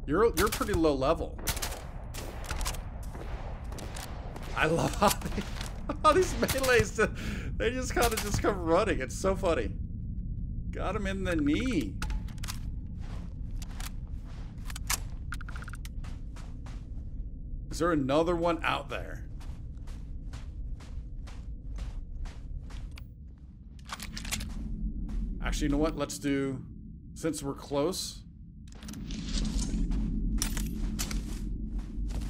You're pretty low level. I love how these melees, they just kind of just come running. It's so funny. Got him in the knee. Is there another one out there? Actually, you know what? Let's do, since we're close.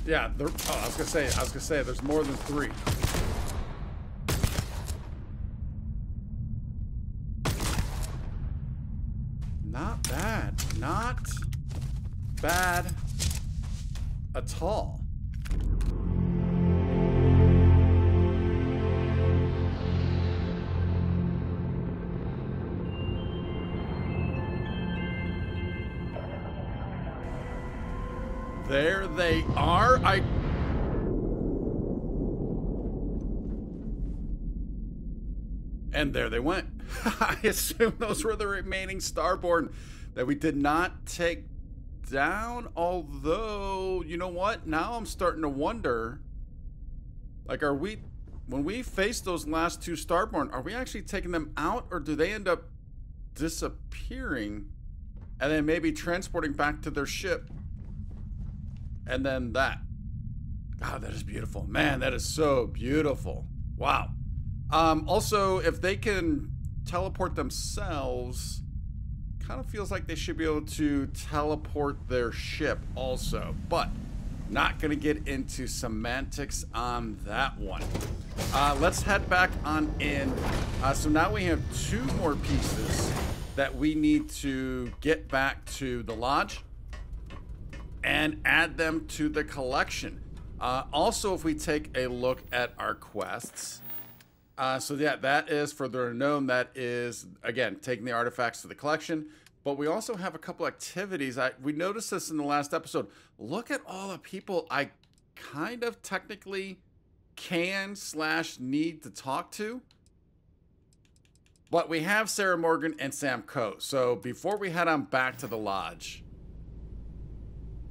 Yeah, there, oh, I was gonna say, there's more than 3. Not bad. Not bad at all. There they are. And there they went. I assume those were the remaining Starborn that we did not take down. Although, you know what? Now I'm starting to wonder, like, are we, when we face those last 2 Starborn, are we actually taking them out, or do they end up disappearing and then maybe transporting back to their ship? And then that. God, that is beautiful. Man, that is so beautiful. Wow. Also, if they can teleport themselves, kind of feels like they should be able to teleport their ship also. But not going to get into semantics on that one. Let's head back on in. So now we have 2 more pieces that we need to get back to the lodge and add them to the collection. Also, if we take a look at our quests, so yeah, that is for the unknown. That is, again, taking the artifacts to the collection. But we also have a couple activities. We noticed this in the last episode. Look at all the people I kind of technically can/need to talk to. But we have Sarah Morgan and Sam Coe. So before we head on back to the lodge,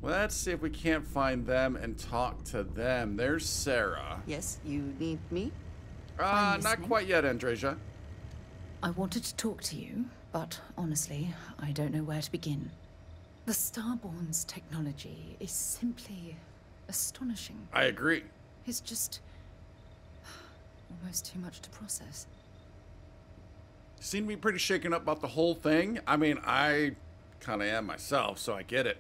let's see if we can't find them and talk to them. There's Sarah. Yes, you need me? Not quite yet, Andreja. I wanted to talk to you, but honestly, I don't know where to begin. The Starborn's technology is simply astonishing. I agree. It's just almost too much to process. Seem to be pretty shaken up about the whole thing. I mean, I kind of am myself, so I get it.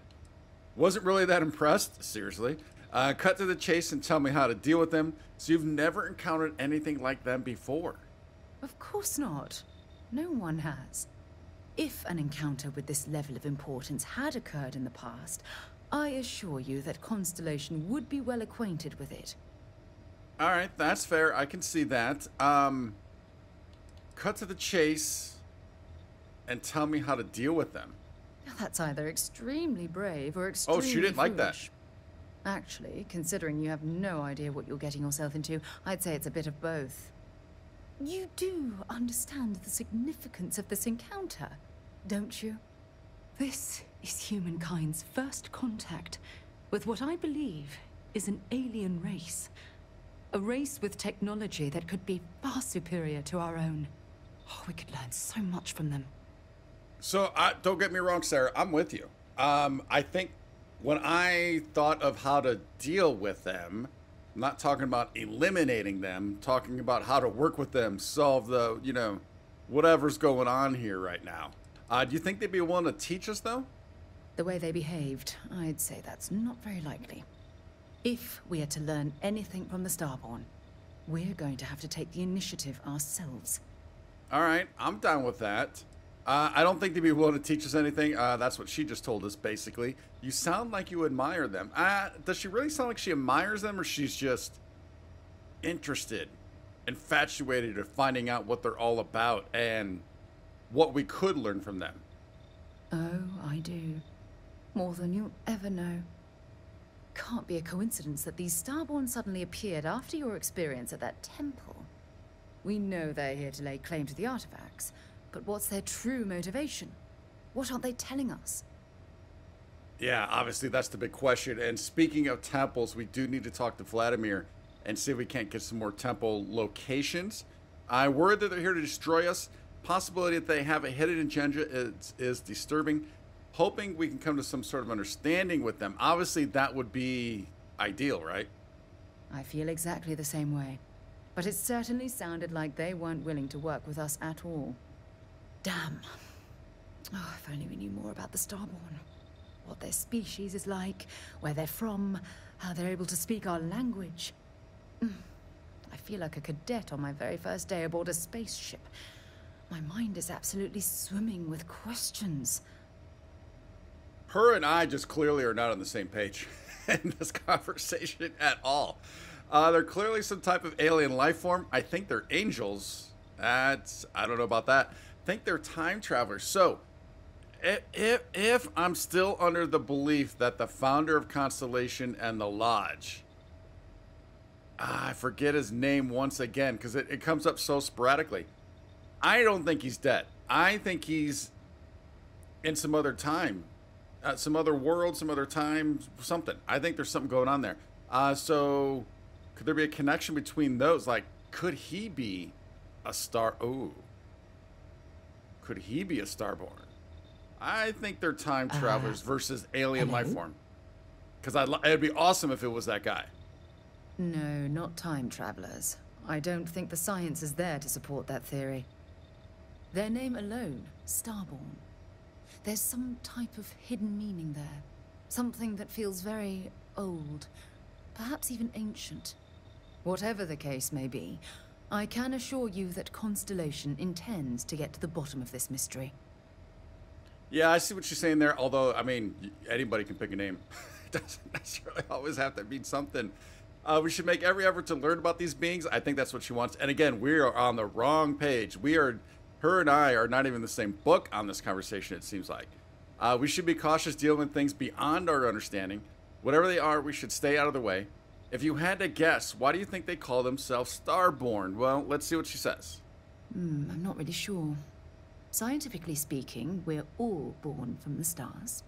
Wasn't really that impressed, seriously. Cut to the chase and tell me how to deal with them. So you've never encountered anything like them before? Of course not. No one has. If an encounter with this level of importance had occurred in the past, I assure you that Constellation would be well acquainted with it. All right, that's fair. I can see that. Cut to the chase and tell me how to deal with them. That's either extremely brave or extremely foolish. Oh, she didn't like that. Actually, considering you have no idea what you're getting yourself into, I'd say it's a bit of both. You do understand the significance of this encounter, don't you? This is humankind's first contact with what I believe is an alien race. A race with technology that could be far superior to our own. Oh, we could learn so much from them. So, don't get me wrong, Sarah. I'm with you. I think when I thought of how to deal with them, I'm not talking about eliminating them, talking about how to work with them, solve the, you know, whatever's going on here right now. Do you think they'd be willing to teach us, though? The way they behaved, I'd say that's not very likely. If we are to learn anything from the Starborn, we're going to have to take the initiative ourselves. All right, I'm down with that. I don't think they'd be willing to teach us anything. That's what she just told us, basically. You sound like you admire them. Does she really sound like she admires them, or she's just interested, infatuated with finding out what they're all about and what we could learn from them? Oh, I do. More than you'll ever know. Can't be a coincidence that these Starborn suddenly appeared after your experience at that temple. We know they're here to lay claim to the artifacts, but what's their true motivation? What aren't they telling us? Yeah, obviously that's the big question. And speaking of temples, we do need to talk to Vladimir and see if we can't get some more temple locations. I worry that they're here to destroy us. Possibility that they have a hidden agenda is disturbing. Hoping we can come to some sort of understanding with them. Obviously, that would be ideal, right? I feel exactly the same way. But it certainly sounded like they weren't willing to work with us at all. Damn. Oh, if only we knew more about the Starborn. What their species is like, where they're from, how they're able to speak our language. I feel like a cadet on my very first day aboard a spaceship. My mind is absolutely swimming with questions. Her and I just clearly are not on the same page in this conversation at all. They're clearly some type of alien life form. I think they're angels. I don't know about that. I think they're time travelers. So, if I'm still under the belief that the founder of Constellation and the Lodge, I forget his name once again because it comes up so sporadically. I don't think he's dead. I think he's in some other time, some other world, some other time, something. I think there's something going on there. So could there be a connection between those? Like, could he be a star? Oh, could he be a Starborn? I think they're time travelers versus alien life form. Because it'd be awesome if it was that guy. No, not time travelers. I don't think the science is there to support that theory. Their name alone, Starborn. There's some type of hidden meaning there. Something that feels very old, perhaps even ancient. Whatever the case may be, I can assure you that Constellation intends to get to the bottom of this mystery. Yeah, I see what you're saying there. Although, I mean, anybody can pick a name. It doesn't necessarily always have to mean something. We should make every effort to learn about these beings. I think that's what she wants. And again, we are on the wrong page. Her and I are not even the same book on this conversation, it seems like. We should be cautious dealing with things beyond our understanding. Whatever they are, we should stay out of the way. If you had to guess, why do you think they call themselves Starborn? Well, let's see what she says. I'm not really sure. Scientifically speaking, we're all born from the stars.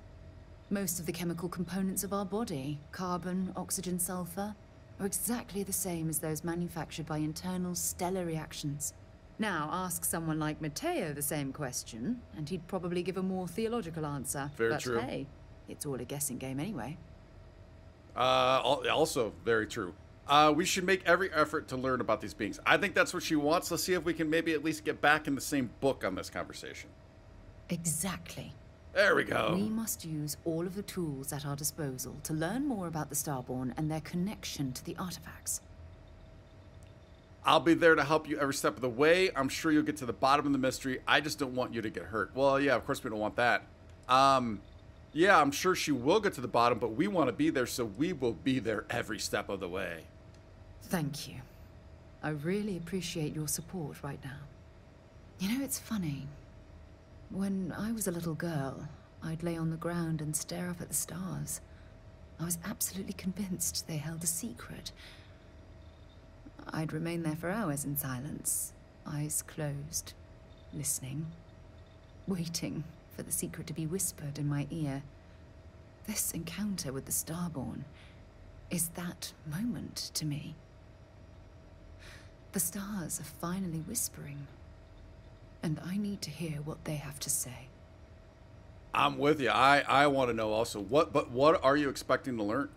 Most of the chemical components of our body, carbon, oxygen, sulfur, are exactly the same as those manufactured by internal stellar reactions. Now, ask someone like Matteo the same question, and he'd probably give a more theological answer. Very but true. Hey, it's all a guessing game anyway. Also very true. We should make every effort to learn about these beings. I think that's what she wants. Let's see if we can maybe at least get back in the same book on this conversation. Exactly. There we go. We must use all of the tools at our disposal to learn more about the Starborn and their connection to the artifacts. I'll be there to help you every step of the way. I'm sure you'll get to the bottom of the mystery. I just don't want you to get hurt. Well, yeah, of course we don't want that. Yeah, I'm sure she will get to the bottom, but we want to be there, so we will be there every step of the way. Thank you. I really appreciate your support right now. You know, it's funny. When I was a little girl, I'd lay on the ground and stare up at the stars. I was absolutely convinced they held a secret. I'd remain there for hours in silence, eyes closed, listening, waiting for the secret to be whispered in my ear. This encounter with the Starborn is that moment to me. The stars are finally whispering, and I need to hear what they have to say. I'm with you. I want to know also. What are you expecting to learn?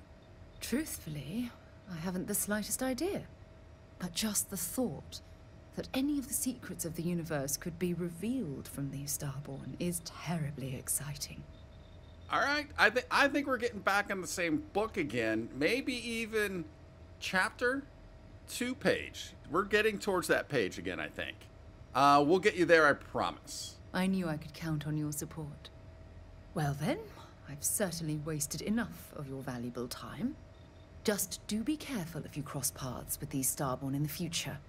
Truthfully, I haven't the slightest idea. But just the thought that any of the secrets of the universe could be revealed from these Starborn is terribly exciting. All right. I think we're getting back on the same book again. Maybe even chapter 2 page. We're getting towards that page again, I think. We'll get you there, I promise. I knew I could count on your support. Well then, I've certainly wasted enough of your valuable time. Just do be careful if you cross paths with these Starborn in the future.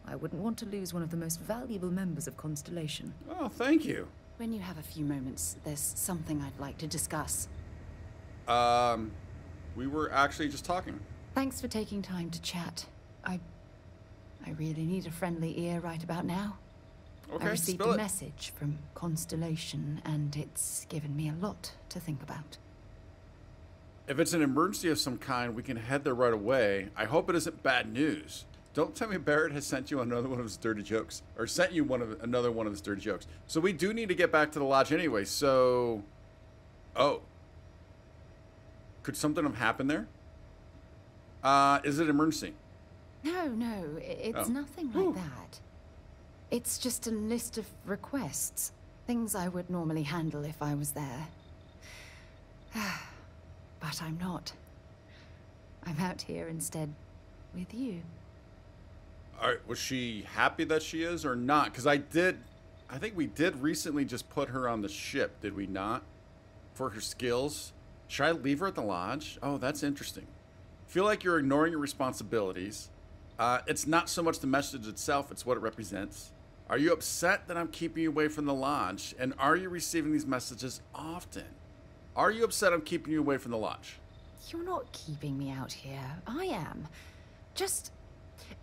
I wouldn't want to lose one of the most valuable members of Constellation. Oh, thank you. When you have a few moments, there's something I'd like to discuss. We were actually just talking. Thanks for taking time to chat. I really need a friendly ear right about now. Okay, I received spill a it. message from Constellation, and it's given me a lot to think about. If it's an emergency of some kind, we can head there right away. I hope it isn't bad news. Don't tell me Barrett has sent you another one of his dirty jokes. Or sent you another one of his dirty jokes. So we do need to get back to the lodge anyway, so... Oh. Could something have happened there? Is it an emergency? No, it's nothing like that. It's just a list of requests. Things I would normally handle if I was there. But I'm not. I'm out here instead with you. Alright, was she happy that she is or not? Because I think we did recently just put her on the ship, did we not? For her skills. Should I leave her at the lodge? Oh, that's interesting. Feel like you're ignoring your responsibilities. It's not so much the message itself, it's what it represents. Are you upset that I'm keeping you away from the lodge? And are you receiving these messages often? Are you upset I'm keeping you away from the lodge? You're not keeping me out here. I am. Just...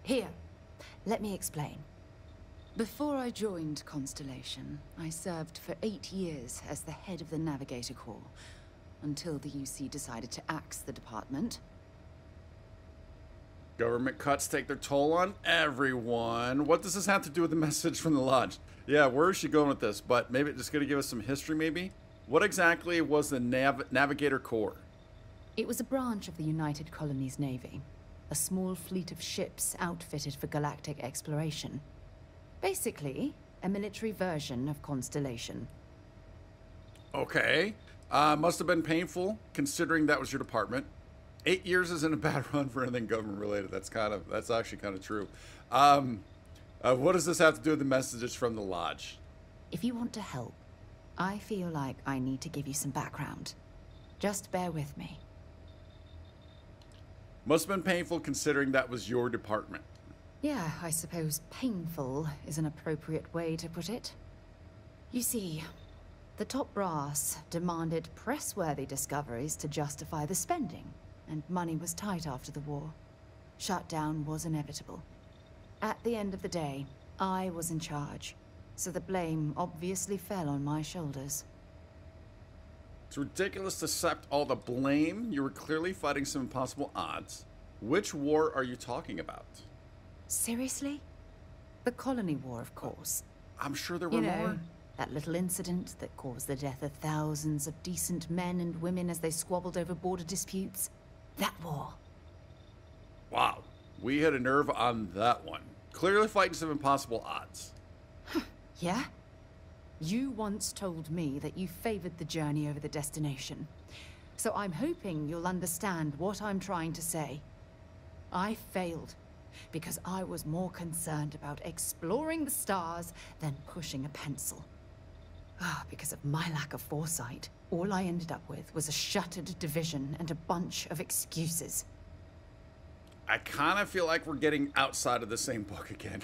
Here. Let me explain. Before I joined Constellation, I served for 8 years as the head of the Navigator Corps, until the UC decided to axe the department. Government cuts take their toll on everyone. What does this have to do with the message from the lodge? Yeah, where is she going with this? But maybe just going to give us some history, maybe? What exactly was the Navigator Corps? It was a branch of the United Colonies Navy. A small fleet of ships outfitted for galactic exploration. Basically, a military version of Constellation. Okay. Must have been painful, considering that was your department. 8 years isn't a bad run for anything government related. That's actually kind of true. What does this have to do with the messages from the lodge? If you want to help, I feel like I need to give you some background. Just bear with me. Must have been painful considering that was your department. Yeah, I suppose painful is an appropriate way to put it. You see, the top brass demanded press-worthy discoveries to justify the spending, and money was tight after the war. Shutdown was inevitable. At the end of the day, I was in charge, so the blame obviously fell on my shoulders. It's ridiculous to accept all the blame. You were clearly fighting some impossible odds. Which war are you talking about? Seriously? The Colony War, of course. I'm sure there were more. That little incident that caused the death of thousands of decent men and women as they squabbled over border disputes. That war. Wow. We had a nerve on that one. Clearly fighting some impossible odds. Yeah? You once told me that you favored the journey over the destination. So I'm hoping you'll understand what I'm trying to say. I failed because I was more concerned about exploring the stars than pushing a pencil. Because of my lack of foresight, all I ended up with was a shuttered division and a bunch of excuses. I kind of feel like we're getting outside of the same book again.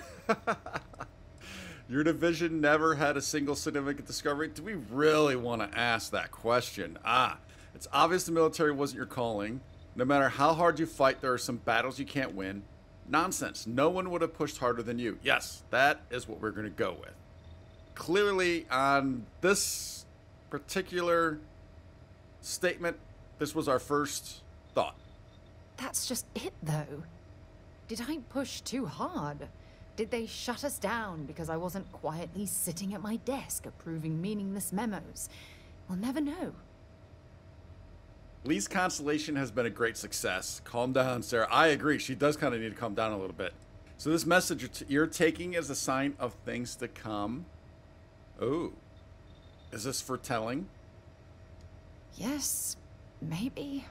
Your division never had a single significant discovery? Do we really want to ask that question? It's obvious the military wasn't your calling. No matter how hard you fight, there are some battles you can't win. Nonsense. No one would have pushed harder than you. Yes, that is what we're going to go with. Clearly, on this particular statement, this was our first thought. That's just it, though. Did I push too hard? Did they shut us down because I wasn't quietly sitting at my desk approving meaningless memos? We'll never know. Lee's Constellation has been a great success. Calm down, Sarah. I agree. She does kind of need to calm down a little bit. So this message you're taking is a sign of things to come. Oh. Is this foretelling? Yes, maybe.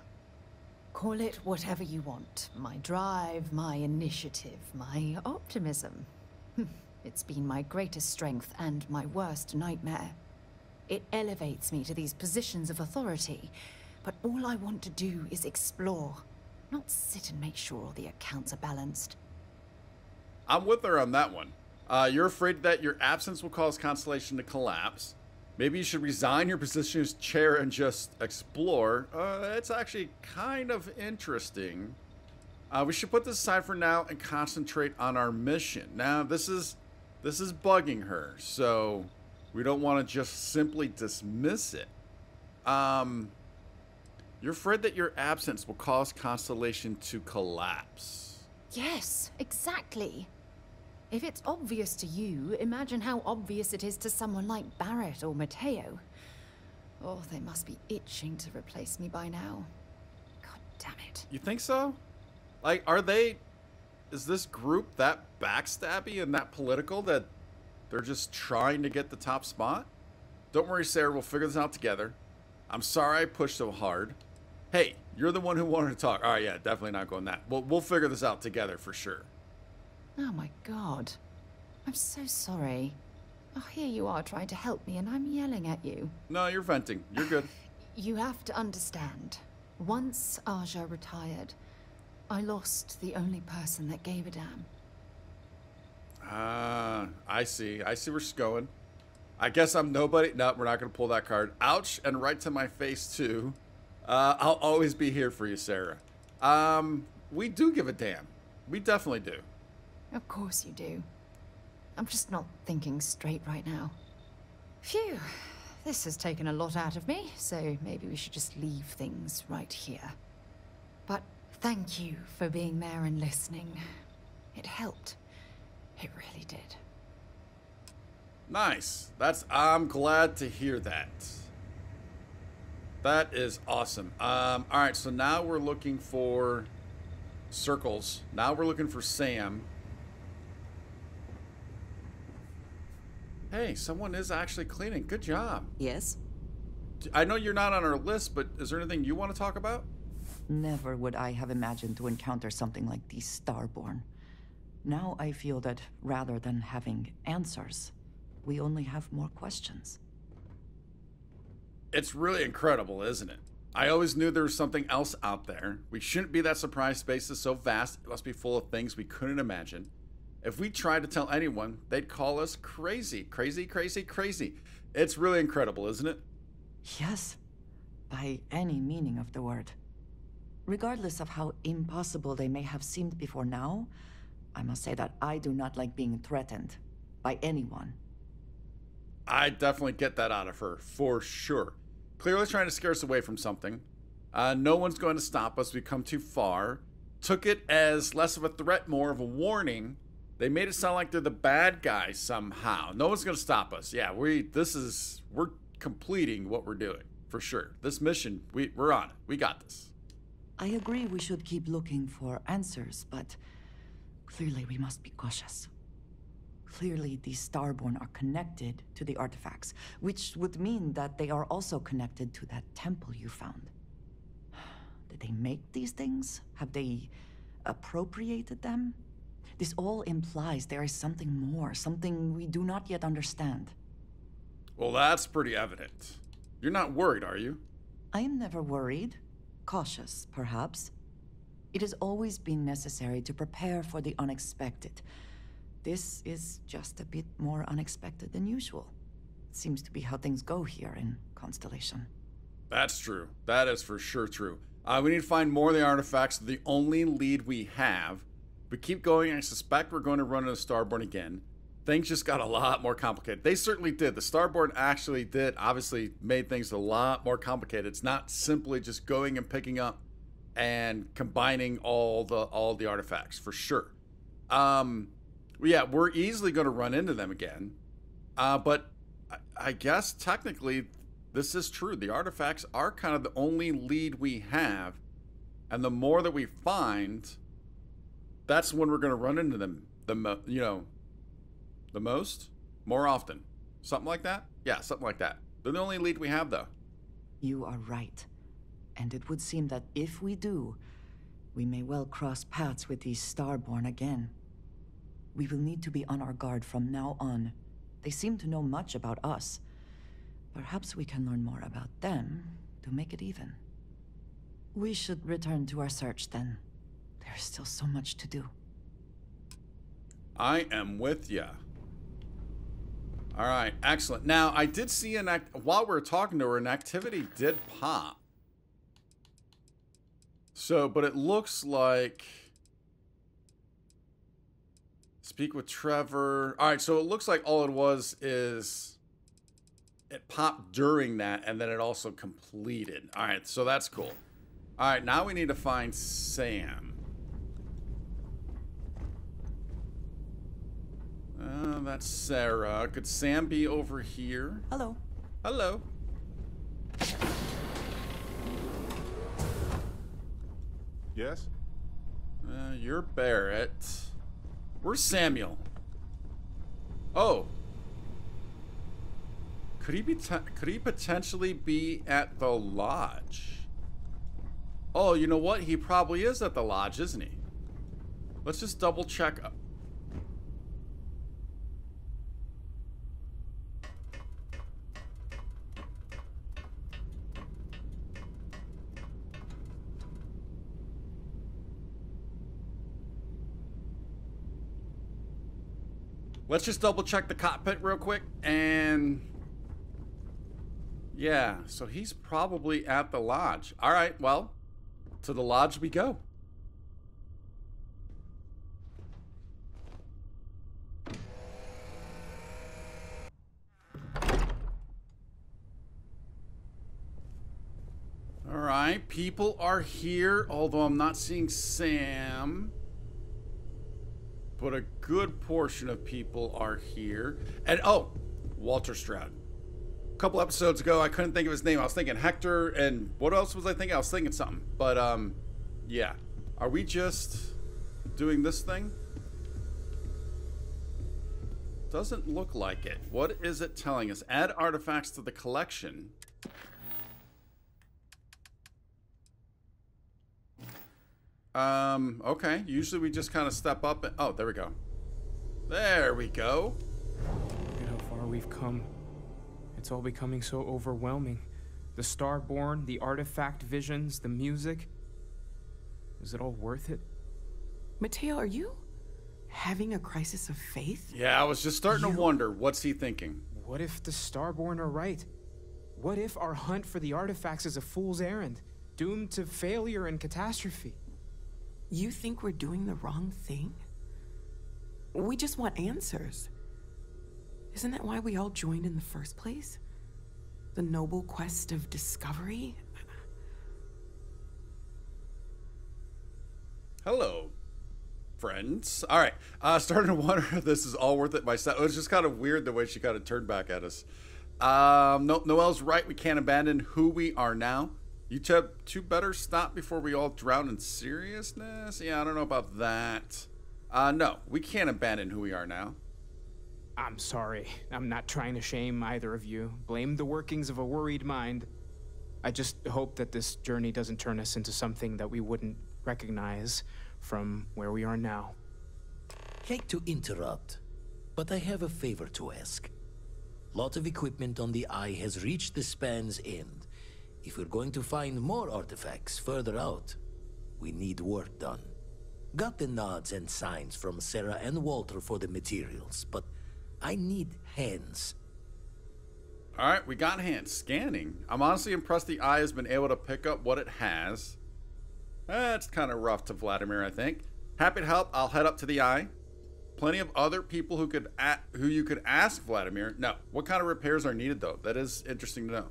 Call it whatever you want. My drive, my initiative, my optimism. It's been my greatest strength and my worst nightmare. It elevates me to these positions of authority, but all I want to do is explore, not sit and make sure all the accounts are balanced. I'm with her on that one. You're afraid that your absence will cause Constellation to collapse. Maybe you should resign your position as chair and just explore. It's actually kind of interesting. We should put this aside for now and concentrate on our mission. Now, this is bugging her, so we don't want to just simply dismiss it. You're afraid that your absence will cause Constellation to collapse. Yes, exactly. If it's obvious to you, imagine how obvious it is to someone like Barrett or Mateo. Oh, they must be itching to replace me by now. God damn it. You think so? Like, is this group that backstabby and that political that they're just trying to get the top spot? Don't worry, Sarah, we'll figure this out together. I'm sorry I pushed so hard. Hey, you're the one who wanted to talk. All right, yeah, definitely not going that. We'll figure this out together for sure. Oh my God. I'm so sorry. Oh, here you are trying to help me and I'm yelling at you. No, you're venting. You're good. You have to understand. Once Aja retired, I lost the only person that gave a damn. I see. I see where she's going. I guess I'm nobody. No, we're not going to pull that card. Ouch, and right to my face, too. I'll always be here for you, Sarah. We do give a damn. We definitely do. Of course you do. I'm just not thinking straight right now. Phew. This has taken a lot out of me, so maybe we should just leave things right here. But thank you for being there and listening. It helped. It really did. Nice. I'm glad to hear that. That is awesome. All right, so now we're looking for circles. Now we're looking for Sam. Hey, someone is actually cleaning. Good job. Yes? I know you're not on our list, but is there anything you want to talk about? Never would I have imagined to encounter something like these Starborn. Now I feel that rather than having answers, we only have more questions. It's really incredible, isn't it? I always knew there was something else out there. We shouldn't be that surprised. Space is so vast, it must be full of things we couldn't imagine. If we tried to tell anyone, they'd call us crazy. Crazy, crazy, crazy. It's really incredible, isn't it? Yes, by any meaning of the word. Regardless of how impossible they may have seemed before now, I must say that I do not like being threatened by anyone. I definitely get that out of her, for sure. Clearly trying to scare us away from something. No one's going to stop us. We've come too far. Took it as less of a threat, more of a warning. They made it sound like they're the bad guys somehow. No one's going to stop us. Yeah, we're completing what we're doing, for sure. This mission, we're on it. We got this. I agree we should keep looking for answers, but clearly we must be cautious. Clearly these Starborn are connected to the artifacts, which would mean that they are also connected to that temple you found. Did they make these things? Have they appropriated them? This all implies there is something more, something we do not yet understand. Well, that's pretty evident. You're not worried, are you? I am never worried. Cautious, perhaps. It has always been necessary to prepare for the unexpected. This is just a bit more unexpected than usual. It seems to be how things go here in Constellation. That's true. That is for sure true. We need to find more of the artifacts. The only lead we have. We keep going. I suspect we're going to run into Starborn again. Things just got a lot more complicated. They certainly did. The Starborn actually did, obviously made things a lot more complicated. It's not simply just going and picking up and combining all the artifacts, for sure. Yeah, we're easily going to run into them again. But I guess technically this is true. The artifacts are kind of the only lead we have. And the more that we find, that's when we're going to run into them the most, more often. Something like that? Yeah, something like that. They're the only lead we have, though. You are right. And it would seem that if we do, we may well cross paths with these Starborn again. We will need to be on our guard from now on. They seem to know much about us. Perhaps we can learn more about them to make it even. We should return to our search then. There's still so much to do. I am with ya. All right, excellent. Now, I did see while we were talking to her, an activity did pop. So, but it looks like... Speak with Trevor. All right, so it looks like all it was is it popped during that, and then it also completed. All right, so that's cool. Alright, now we need to find Sam. That's Sarah. Could Sam be over here? Hello. Hello. Yes? You're Barrett. Where's Samuel? Oh. Could he potentially be at the lodge? Oh, you know what? He probably is at the lodge, isn't he? Let's just double check. Let's just double check the cockpit real quick, and yeah, so he's probably at the lodge. All right, well, to the lodge we go. All right, people are here, although I'm not seeing Sam. But a good portion of people are here. And, oh, Walter Stroud. A couple episodes ago, I couldn't think of his name. I was thinking Hector, and what else was I thinking? I was thinking something. But, yeah. Are we just doing this thing? Doesn't look like it. What is it telling us? Add artifacts to the collection. Okay. Usually we just kind of step up and... Oh, there we go. There we go. Look at how far we've come. It's all becoming so overwhelming. The Starborn, the artifact visions, the music. Is it all worth it? Mateo, are you having a crisis of faith? Yeah, I was just starting to wonder. What's he thinking? What if the Starborn are right? What if our hunt for the artifacts is a fool's errand, doomed to failure and catastrophe? You think we're doing the wrong thing? We just want answers. Isn't that why we all joined in the first place? The noble quest of discovery? Hello, friends. All right. Starting to wonder if this is all worth it myself. It was just kind of weird the way she kind of turned back at us. No, Noelle's right. We can't abandon who we are now. You two better stop before we all drown in seriousness? Yeah, I don't know about that. No, we can't abandon who we are now. I'm sorry. I'm not trying to shame either of you. Blame the workings of a worried mind. I just hope that this journey doesn't turn us into something that we wouldn't recognize from where we are now. Hate to interrupt, but I have a favor to ask. Lot of equipment on the Eye has reached the span's end. If we're going to find more artifacts further out, we need work done. Got the nods and signs from Sarah and Walter for the materials, but I need hands. All right, we got hands. Scanning. I'm honestly impressed the Eye has been able to pick up what it has. That's kind of rough to Vladimir, I think. Happy to help. I'll head up to the Eye. Plenty of other people who you could ask, Vladimir. No, what kind of repairs are needed, though? That is interesting to know.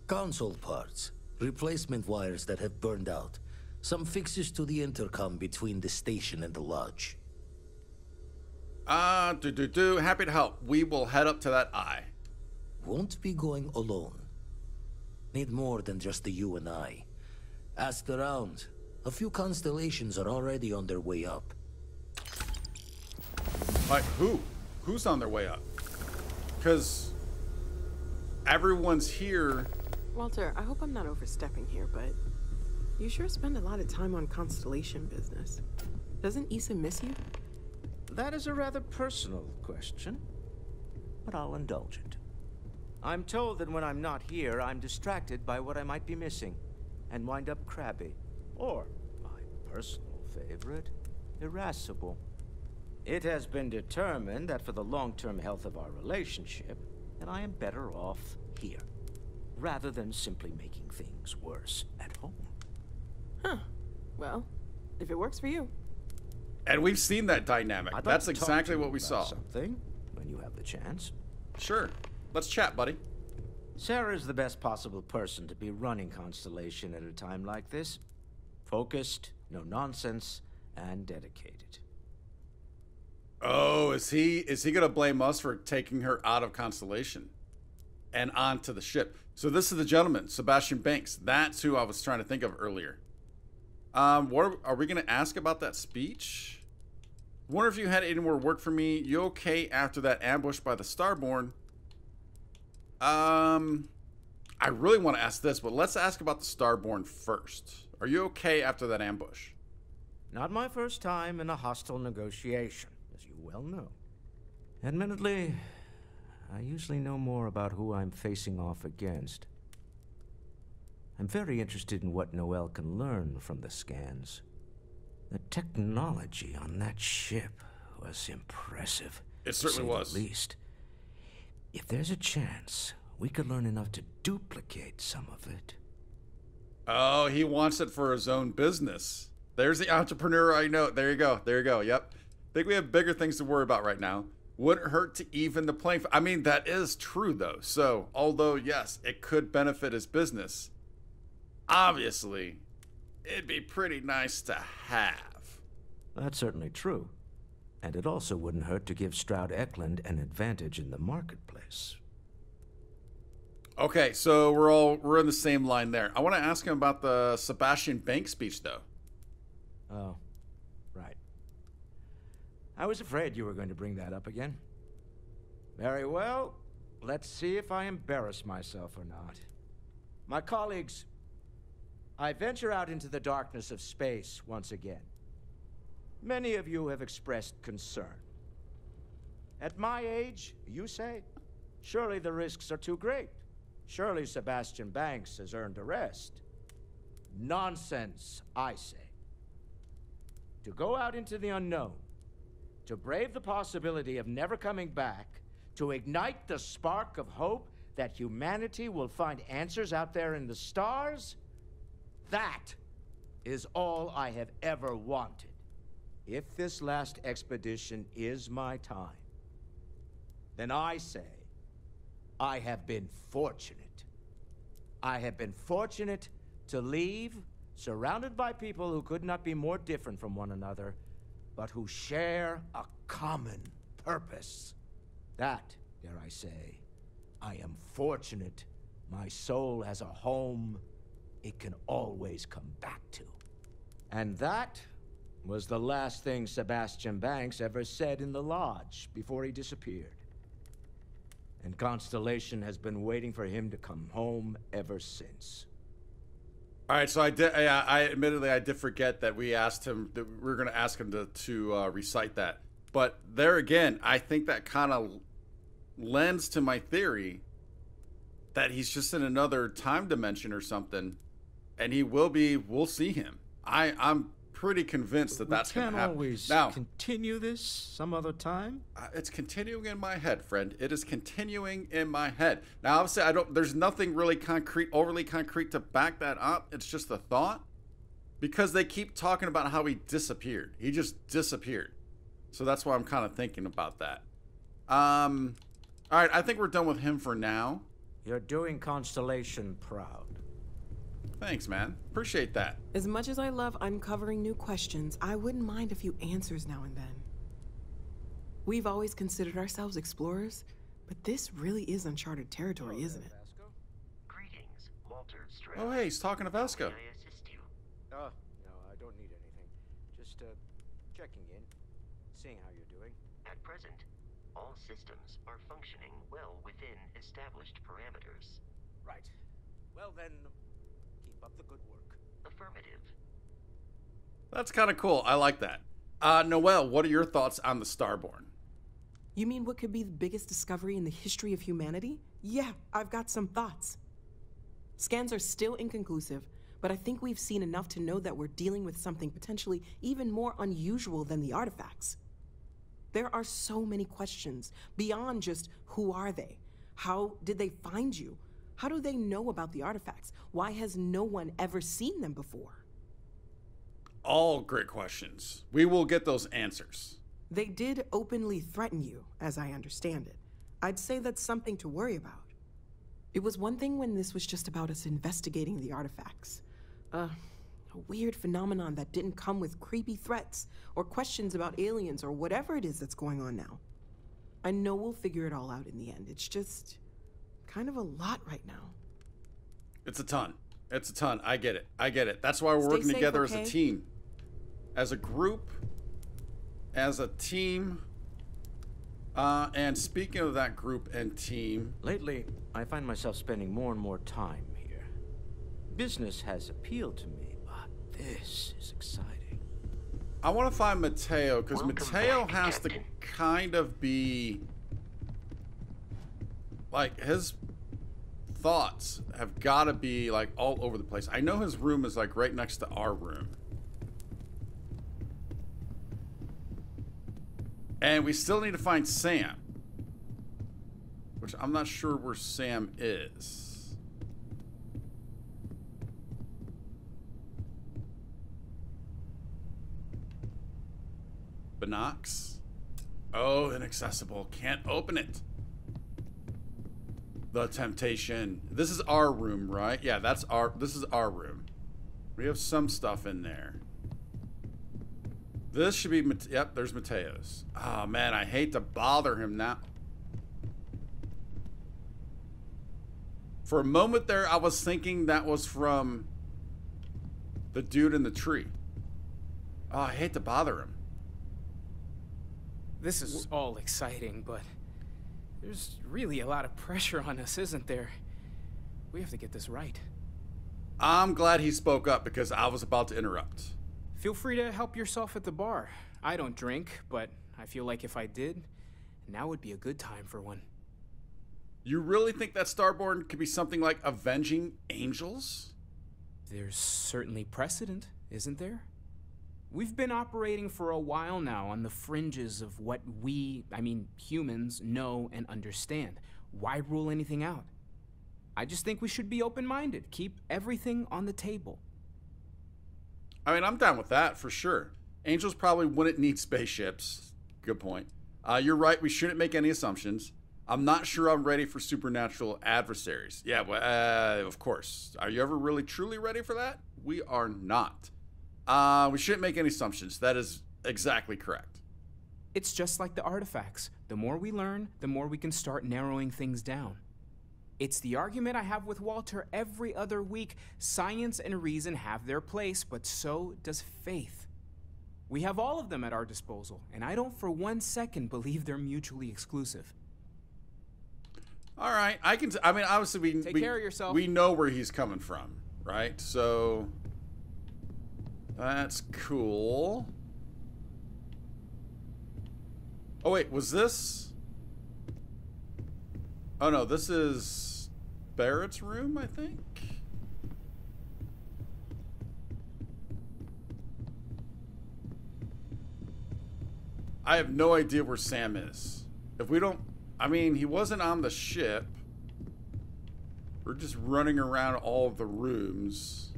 Console parts, replacement wires that have burned out, some fixes to the intercom between the station and the lodge. Happy to help. We will head up to that Eye. Won't be going alone. Need more than just the you and I. Asked around. A few constellations are already on their way up. Like who? Who's on their way up? Because everyone's here. Walter, I hope I'm not overstepping here, but you sure spend a lot of time on constellation business. Doesn't Issa miss you? That is a rather personal question, but I'll indulge it. I'm told that when I'm not here, I'm distracted by what I might be missing, and wind up crabby, or, my personal favorite, irascible. It has been determined that for the long-term health of our relationship, that I am better off here, rather than simply making things worse at home. Huh. Well, if it works for you. And we've seen that dynamic. I'd like That's to talk exactly to you what we about saw. Something when you have the chance. Sure. Let's chat, buddy. Sarah's the best possible person to be running Constellation at a time like this. Focused, no nonsense, and dedicated. Oh, is he gonna blame us for taking her out of Constellation and onto the ship? So this is the gentleman, Sebastian Banks. That's who I was trying to think of earlier. What are we gonna ask about that speech? Wonder if you had any more work for me. You okay after that ambush by the Starborn? I really want to ask this, but let's ask about the Starborn first. Are you okay after that ambush? Not my first time in a hostile negotiation, as you well know. Admittedly, I usually know more about who I'm facing off against. I'm very interested in what Noel can learn from the scans. The technology on that ship was impressive. It certainly was. At least, if there's a chance, we could learn enough to duplicate some of it. Oh, he wants it for his own business. There's the entrepreneur I know. There you go. There you go. Yep. Think we have bigger things to worry about right now. Wouldn't hurt to even the playing field. I mean, that is true, though. So, although, yes, it could benefit his business, obviously, it'd be pretty nice to have. That's certainly true. And it also wouldn't hurt to give Stroud Eklund an advantage in the marketplace. Okay, so we're in the same line there. I want to ask him about the Sebastian Banks speech, though. Oh, right. I was afraid you were going to bring that up again. Very well. Let's see if I embarrass myself or not. My colleagues, I venture out into the darkness of space once again. Many of you have expressed concern. At my age, you say, surely the risks are too great. Surely Sebastian Banks has earned a rest. Nonsense, I say. To go out into the unknown, to brave the possibility of never coming back, to ignite the spark of hope that humanity will find answers out there in the stars, that is all I have ever wanted. If this last expedition is my time, then I say, I have been fortunate. I have been fortunate to leave, surrounded by people who could not be more different from one another, but who share a common purpose. That, dare I say, I am fortunate. My soul has a home it can always come back to. And that was the last thing Sebastian Banks ever said in the lodge before he disappeared. And Constellation has been waiting for him to come home ever since. All right, so I admittedly I did forget that we asked him that we were going to ask him to recite that. But there again, I think that kind of lends to my theory that he's just in another time dimension or something, and we'll see him. I'm pretty convinced that that's going to happen. We can't always continue this some other time. It's continuing in my head, friend. It is continuing in my head. Now, obviously, there's nothing really overly concrete to back that up. It's just a thought, because they keep talking about how he disappeared. He just disappeared. So that's why I'm kind of thinking about that. All right, I think we're done with him for now. You're doing Constellation proud. Thanks, man. Appreciate that. As much as I love uncovering new questions, I wouldn't mind a few answers now and then. We've always considered ourselves explorers, but this really is uncharted territory, isn't it? Greetings, Walter Stroud. Oh, hey, he's talking to Vesco. How may I assist you? No, I don't need anything. Just checking in, seeing how you're doing. At present, all systems are functioning well within established parameters. Right. Well then, keep up the good work. Affirmative. That's kind of cool. I like that. Noel, what are your thoughts on the Starborn? You mean what could be the biggest discovery in the history of humanity? Yeah, I've got some thoughts. Scans are still inconclusive, but I think we've seen enough to know that we're dealing with something potentially even more unusual than the artifacts. There are so many questions beyond just who are they? How did they find you? How do they know about the artifacts? Why has no one ever seen them before? All great questions. We will get those answers. They did openly threaten you, as I understand it. I'd say that's something to worry about. It was one thing when this was just about us investigating the artifacts. A weird phenomenon that didn't come with creepy threats or questions about aliens or whatever it is that's going on now. I know we'll figure it all out in the end. It's just kind of a lot right now. It's a ton. It's a ton. I get it. I get it. That's why we're Stay working safe, together okay? as a team. As a group. As a team. And speaking of that group and team... Lately, I find myself spending more and more time here. Business has appealed to me, but this is exciting. I want to find Mateo, because Welcome Mateo back, has to Captain. kind of be... Like, his thoughts have got to be, like, all over the place. I know his room is, like, right next to our room. And we still need to find Sam. Which I'm not sure where Sam is. Binox? Oh, inaccessible. Can't open it. The temptation. This is our room, right? Yeah, this is our room. We have some stuff in there. This should be, yep, there's Mateo's. Oh man, I hate to bother him now. For a moment there, I was thinking that was from the dude in the tree. Oh, I hate to bother him. This is all exciting, but there's really a lot of pressure on us, isn't there? We have to get this right. I'm glad he spoke up because I was about to interrupt. Feel free to help yourself at the bar. I don't drink, but I feel like if I did, now would be a good time for one. You really think that Starborn could be something like avenging angels? There's certainly precedent, isn't there? We've been operating for a while now on the fringes of what humans, know and understand. Why rule anything out? I just think we should be open-minded. Keep everything on the table. I mean, I'm down with that for sure. Angels probably wouldn't need spaceships. Good point. You're right. We shouldn't make any assumptions. I'm not sure I'm ready for supernatural adversaries. Yeah, well, of course. Are you ever really truly ready for that? We are not. We shouldn't make any assumptions. That is exactly correct. It's just like the artifacts. The more we learn, the more we can start narrowing things down. It's the argument I have with Walter every other week. Science and reason have their place, but so does faith. We have all of them at our disposal, and I don't for 1 second believe they're mutually exclusive. All right, obviously Take care of yourself. We know where he's coming from, right? So that's cool. Oh wait, was this? Oh no, this is Barrett's room, I think. I have no idea where Sam is. If we don't, I mean, he wasn't on the ship. We're just running around all of the rooms.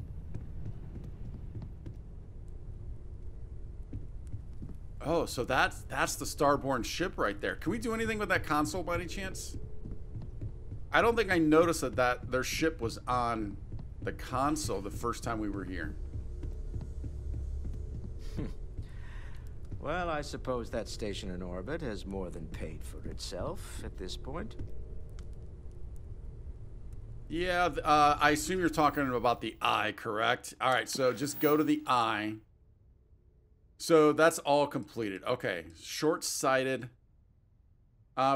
Oh, so that's the Starborn ship right there. Can we do anything with that console by any chance? I don't think I noticed that their ship was on the console the first time we were here. Well, I suppose that station in orbit has more than paid for itself at this point. Yeah, I assume you're talking about the eye, correct? All right, so just go to the eye. So that's all completed. Okay, short-sighted.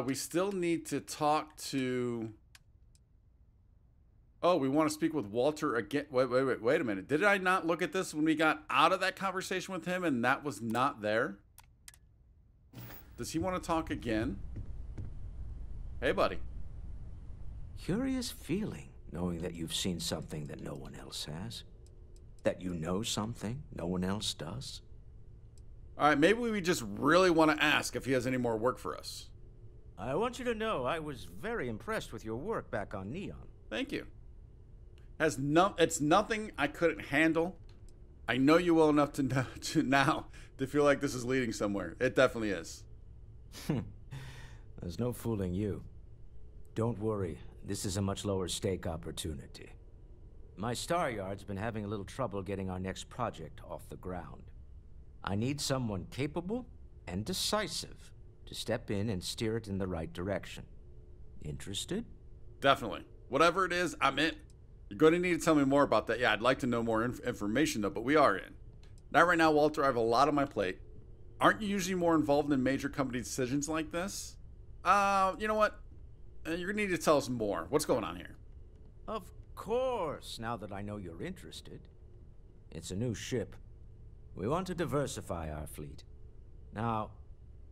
We still need to talk to... Oh, we want to speak with Walter again. Wait a minute. Did I not look at this when we got out of that conversation with him and that was not there? Does he want to talk again? Hey, buddy. Curious feeling, knowing that you've seen something that no one else has. That you know something no one else does. All right, maybe we just really want to ask if he has any more work for us. I want you to know I was very impressed with your work back on Neon. Thank you. It's nothing I couldn't handle. I know you well enough to know to feel like this is leading somewhere. It definitely is. There's no fooling you. Don't worry, this is a much lower stake opportunity. My Star Yard's been having a little trouble getting our next project off the ground. I need someone capable and decisive to step in and steer it in the right direction. Interested? Definitely. Whatever it is, I'm in. You're going to need to tell me more about that. Yeah, I'd like to know more information, though, but we are in. Not right now, Walter. I have a lot on my plate. Aren't you usually more involved in major company decisions like this? You know what? You're going to need to tell us more. What's going on here? Of course, now that I know you're interested. It's a new ship. We want to diversify our fleet. Now,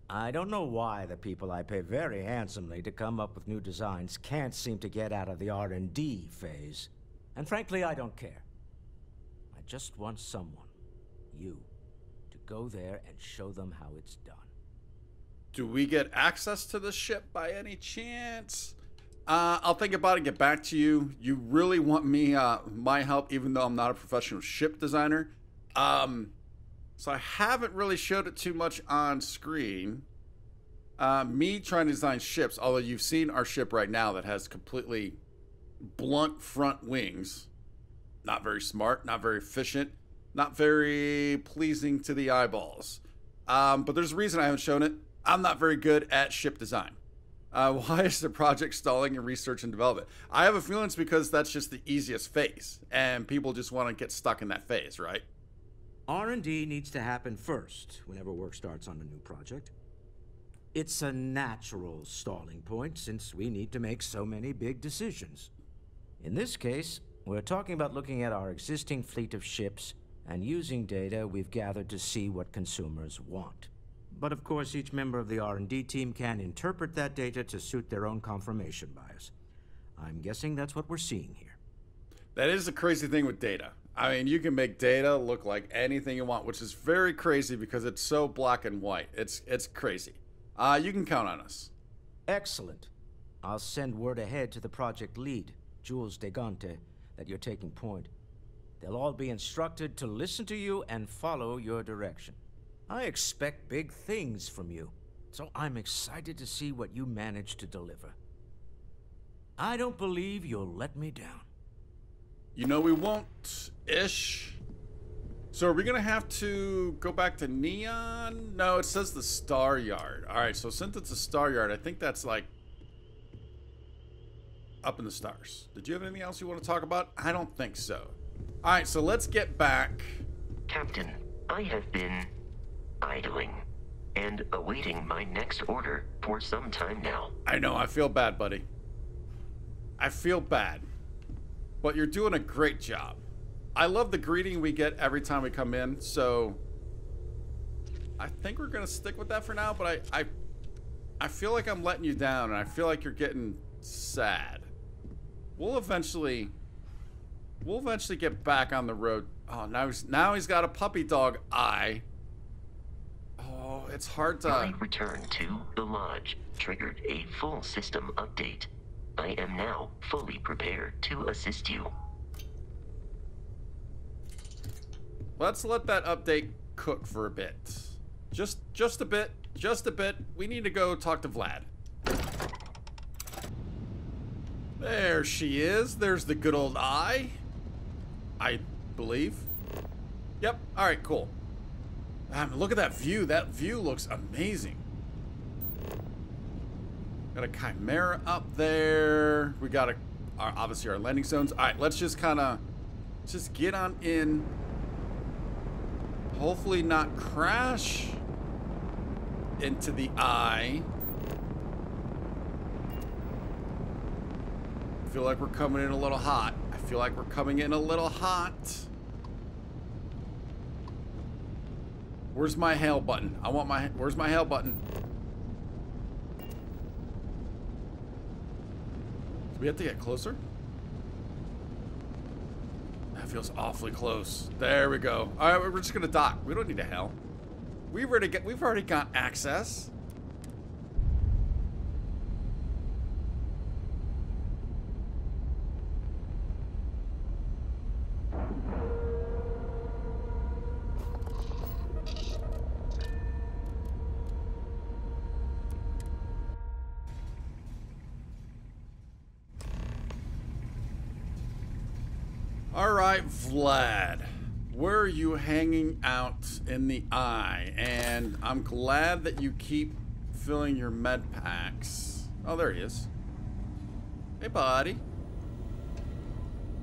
I don't know why the people I pay very handsomely to come up with new designs can't seem to get out of the R&D phase. And frankly, I don't care. I just want someone, you, to go there and show them how it's done. Do we get access to the ship by any chance? I'll think about it and get back to you. You really want me, my help, even though I'm not a professional ship designer. So I haven't really showed it too much on screen. Me trying to design ships, although you've seen our ship right now that has completely blunt front wings. Not very smart, not very efficient, not very pleasing to the eyeballs. But there's a reason I haven't shown it. I'm not very good at ship design. Why is the project stalling in research and development? I have a feeling it's because that's just the easiest phase, and people just want to get stuck in that phase, right? R&D needs to happen first whenever work starts on a new project. It's a natural stalling point since we need to make so many big decisions. In this case, we're talking about looking at our existing fleet of ships and using data we've gathered to see what consumers want. But of course, each member of the R&D team can interpret that data to suit their own confirmation bias. I'm guessing that's what we're seeing here. That is the crazy thing with data. I mean, you can make data look like anything you want, which is very crazy because it's so black and white. It's crazy. You can count on us. Excellent. I'll send word ahead to the project lead, Jules Degante, that you're taking point. They'll all be instructed to listen to you and follow your direction. I expect big things from you, so I'm excited to see what you manage to deliver. I don't believe you'll let me down. You know we won't, ish. So are we gonna have to go back to Neon? No, it says the Star Yard. All right, so since it's a Star Yard, I think that's like up in the stars. Did you have anything else you want to talk about? I don't think so. All right, so let's get back. Captain, I have been idling and awaiting my next order for some time now. I know, I feel bad, buddy. I feel bad. But you're doing a great job. I love the greeting we get every time we come in, so I think we're gonna stick with that for now, but I feel like I'm letting you down and I feel like you're getting sad. We'll eventually get back on the road. Oh, now he's got a puppy dog eye. Oh, it's hard to... My return to the lodge triggered a full system update. I am now fully prepared to assist you. Let's let that update cook for a bit. Just a bit. We need to go talk to Vlad. There she is. There's the good old eye. I believe. Yep. All right, cool. Look at that view. That view looks amazing. Got a Chimera up there. We got obviously our landing zones. All right, let's just get on in. Hopefully not crash into the eye. I feel like we're coming in a little hot. Where's my hail button? Where's my hail button? Do we have to get closer? That feels awfully close. There we go. All right, we're just gonna dock. We don't need a hail. We've already got access. right, Vlad. Where are you hanging out in the eye? And I'm glad that you keep filling your med packs. Oh, there he is. Hey, buddy.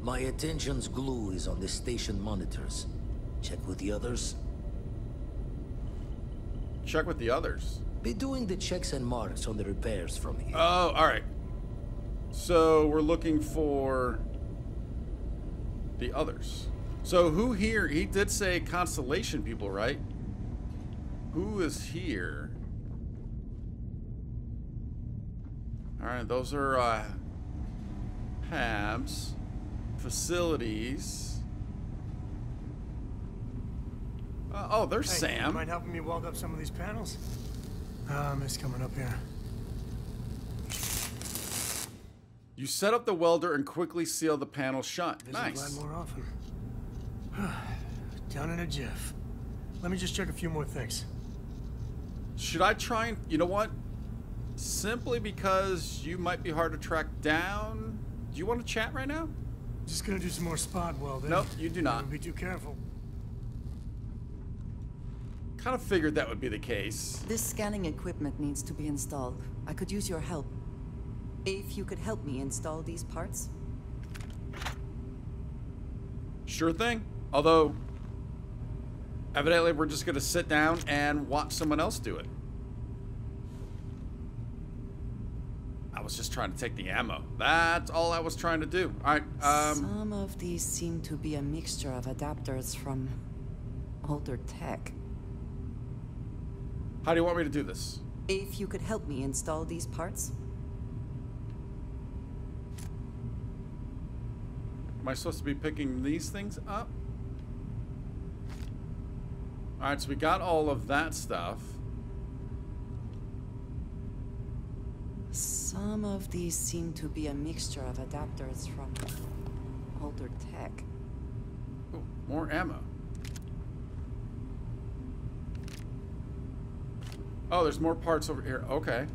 My attention's glue is on the station monitors. Check with the others. Check with the others. Be doing the checks and marks on the repairs from here. Oh, all right. So we're looking for the others. So who here? He did say Constellation people, right? Who is here? All right, those are Habs, facilities. Oh, there's Sam. You mind helping me weld up some of these panels? It's coming up here. You set up the welder and quickly seal the panel shut. Visit Nice. Vlad more often. Down in a jiff. Let me just check a few more things. Should I try and... You know what? Simply because you might be hard to track down. Do you want to chat right now? Just gonna do some more spot welding. Nope, you do not. Don't be too careful. Kind of figured that would be the case. This scanning equipment needs to be installed. I could use your help. If you could help me install these parts. Sure thing. Although, evidently we're just going to sit down and watch someone else do it. I was just trying to take the ammo. That's all I was trying to do. All right. Some of these seem to be a mixture of adapters from older tech. How do you want me to do this? If you could help me install these parts. Am I supposed to be picking these things up? All right, so we got all of that stuff. Some of these seem to be a mixture of adapters from older tech. Ooh, more ammo. Oh, there's more parts over here. Okay.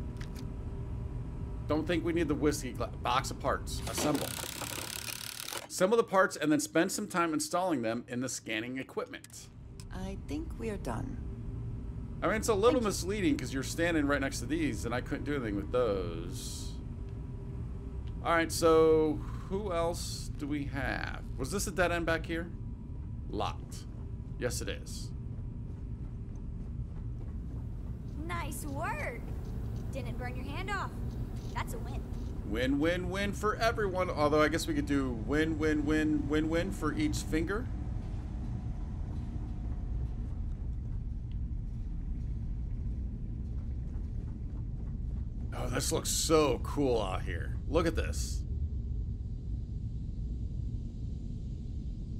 Don't think we need the whiskey box of parts. Assemble. Assemble the parts and then spend some time installing them in the scanning equipment. I think we are done. I mean, it's a little misleading because you're standing right next to these and I couldn't do anything with those. All right, so who else do we have? Was this a dead end back here? Locked. Yes, it is. Nice work. Didn't burn your hand off. That's a win. Win, win, win for everyone. Although I guess we could do win, win, win, win, win for each finger. Oh, this looks so cool out here. Look at this.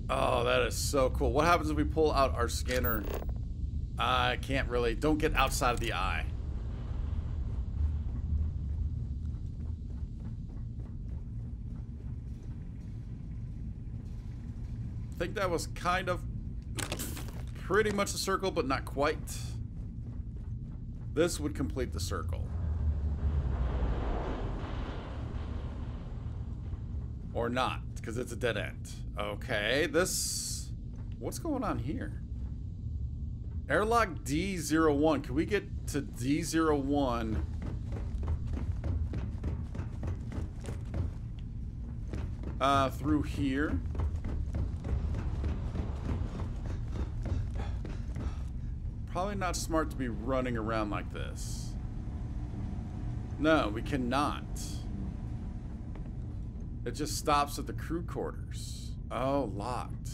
Oh, that is so cool. What happens if we pull out our scanner? I can't really. Don't get outside of the eye. I think that was kind of pretty much a circle, but not quite. This would complete the circle. Or not, because it's a dead end. Okay, this... What's going on here? Airlock D01. Can we get to D01? Through here? Probably not smart to be running around like this. No, we cannot. It just stops at the crew quarters. Oh, locked.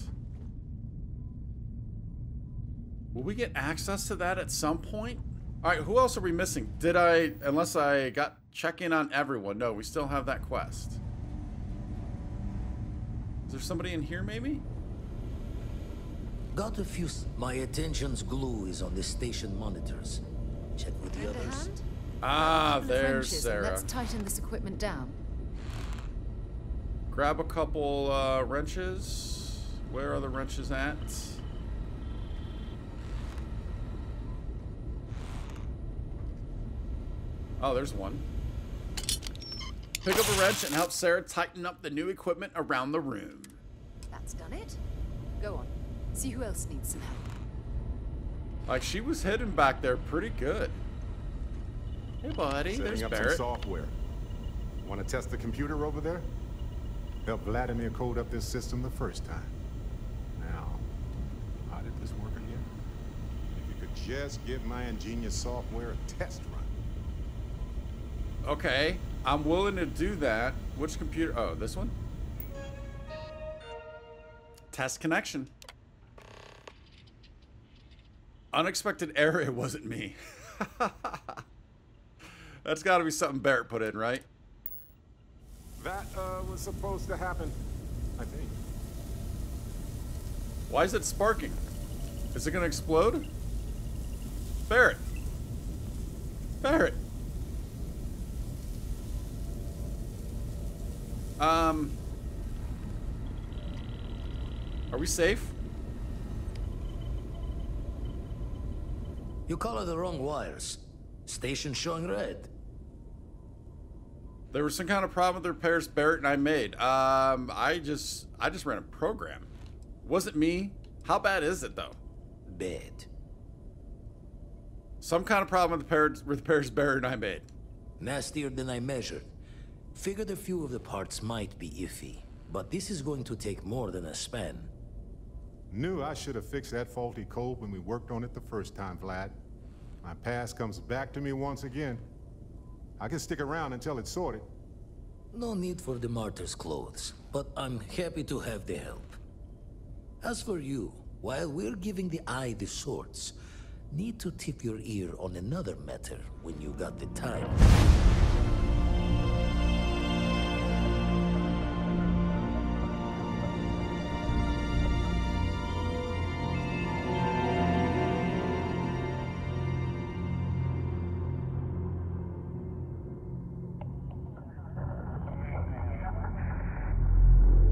Will we get access to that at some point? All right, who else are we missing? Did I, unless I got check in on everyone. No, we still have that quest. Is there somebody in here maybe? Got a few. My attention's glue is on the station monitors. Check with the others. Ah, Couple of there's wrenches, and Sarah. let's tighten this equipment down. Grab a couple wrenches. Where are the wrenches at? Oh, there's one. Pick up a wrench and help Sarah tighten up the new equipment around the room. That's that's done it. Go on. See who else needs some help. Like, she was hidden back there pretty good. Hey, buddy. There's Setting up Barrett. some software. Want to test the computer over there? Help Vladimir code up this system the first time. Now, how did this work again? If you could just give my ingenious software a test run. Okay, I'm willing to do that. Which computer? Oh, this one? Test connection. Unexpected error, it wasn't me. That's got to be something Barrett put in, right? That was supposed to happen, I think. Why is it sparking? Is it going to explode? Barrett. Barrett. Are we safe? You color the wrong wires. Station showing red. There was some kind of problem with the repairs Barrett and I made. I just ran a program. Wasn't me. How bad is it though? Bad. Some kind of problem with the repairs Barrett and I made. Nastier than I measured. Figured a few of the parts might be iffy, but this is going to take more than a span. Knew I should have fixed that faulty code when we worked on it the first time, Vlad. My past comes back to me once again. I can stick around until it's sorted. No need for the martyr's clothes, but I'm happy to have the help. As for you, while we're giving the eye the sorts, need to tip your ear on another matter when you got the time.